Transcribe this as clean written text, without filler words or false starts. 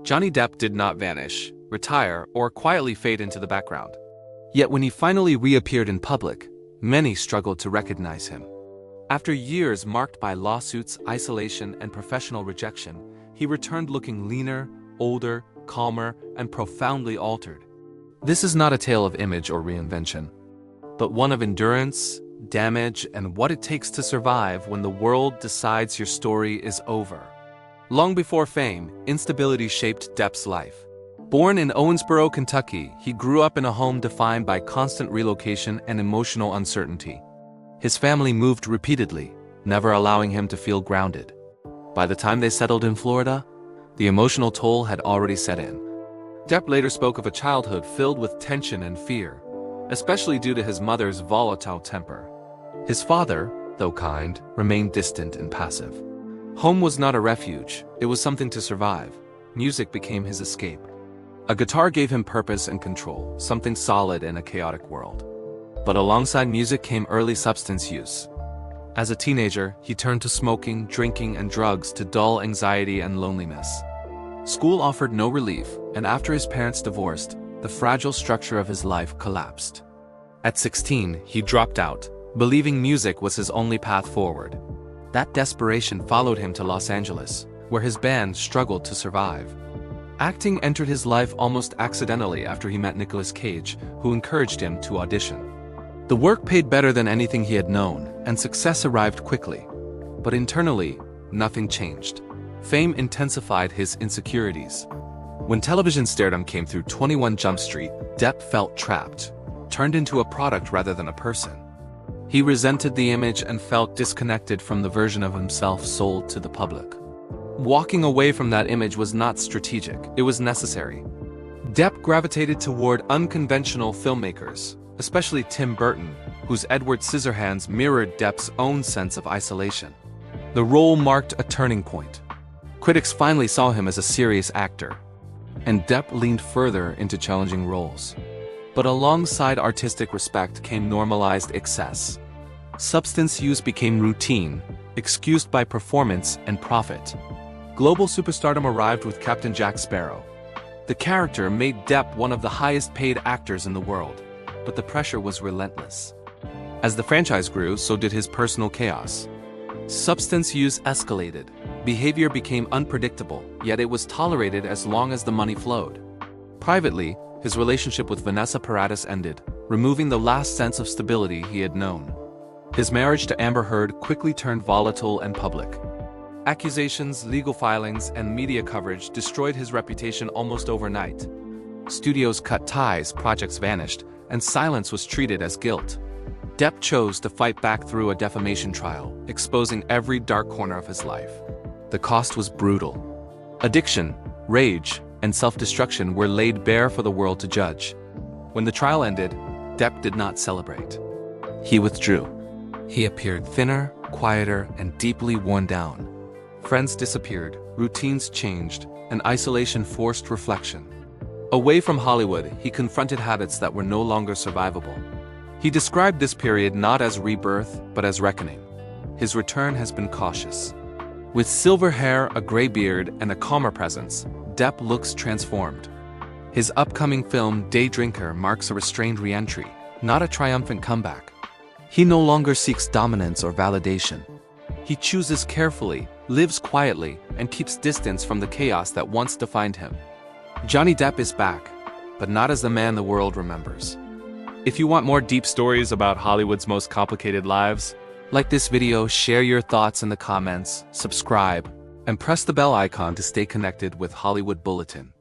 Johnny Depp did not vanish, retire, or quietly fade into the background. Yet when he finally reappeared in public, many struggled to recognize him. After years marked by lawsuits, isolation, and professional rejection, he returned looking leaner, older, calmer, and profoundly altered. This is not a tale of image or reinvention, but one of endurance, damage, and what it takes to survive when the world decides your story is over. Long before fame, instability shaped Depp's life. Born in Owensboro, Kentucky, he grew up in a home defined by constant relocation and emotional uncertainty. His family moved repeatedly, never allowing him to feel grounded. By the time they settled in Florida, the emotional toll had already set in. Depp later spoke of a childhood filled with tension and fear, especially due to his mother's volatile temper. His father, though kind, remained distant and passive. Home was not a refuge, it was something to survive. Music became his escape. A guitar gave him purpose and control, something solid in a chaotic world. But alongside music came early substance use. As a teenager, he turned to smoking, drinking, and drugs to dull anxiety and loneliness. School offered no relief, and after his parents divorced, the fragile structure of his life collapsed. At 16, he dropped out, believing music was his only path forward. That desperation followed him to Los Angeles, where his band struggled to survive. Acting entered his life almost accidentally after he met Nicolas Cage, who encouraged him to audition. The work paid better than anything he had known, and success arrived quickly. But internally, nothing changed. Fame intensified his insecurities. When television stardom came through 21 Jump Street, Depp felt trapped, turned into a product rather than a person. He resented the image and felt disconnected from the version of himself sold to the public. Walking away from that image was not strategic, it was necessary. Depp gravitated toward unconventional filmmakers, especially Tim Burton, whose Edward Scissorhands mirrored Depp's own sense of isolation. The role marked a turning point. Critics finally saw him as a serious actor, and Depp leaned further into challenging roles. But alongside artistic respect came normalized excess. Substance use became routine, excused by performance and profit. Global superstardom arrived with Captain Jack Sparrow. The character made Depp one of the highest-paid actors in the world, but the pressure was relentless. As the franchise grew, so did his personal chaos. Substance use escalated. Behavior became unpredictable, yet it was tolerated as long as the money flowed. Privately, his relationship with Vanessa Paradis ended, removing the last sense of stability he had known. His marriage to Amber Heard quickly turned volatile and public. Accusations, legal filings, and media coverage destroyed his reputation almost overnight. Studios cut ties, projects vanished, and silence was treated as guilt. Depp chose to fight back through a defamation trial, exposing every dark corner of his life. The cost was brutal. Addiction, rage, and self-destruction were laid bare for the world to judge. When the trial ended, Depp did not celebrate. He withdrew. He appeared thinner, quieter, and deeply worn down. Friends disappeared, routines changed, and isolation forced reflection. Away from Hollywood, he confronted habits that were no longer survivable. He described this period not as rebirth, but as reckoning. His return has been cautious. With silver hair, a gray beard, and a calmer presence, Depp looks transformed. His upcoming film, Day Drinker, marks a restrained re-entry, not a triumphant comeback. He no longer seeks dominance or validation. He chooses carefully, lives quietly, and keeps distance from the chaos that once defined him. Johnny Depp is back, but not as the man the world remembers. If you want more deep stories about Hollywood's most complicated lives, like this video, share your thoughts in the comments, subscribe, and press the bell icon to stay connected with Hollywood Bulletin.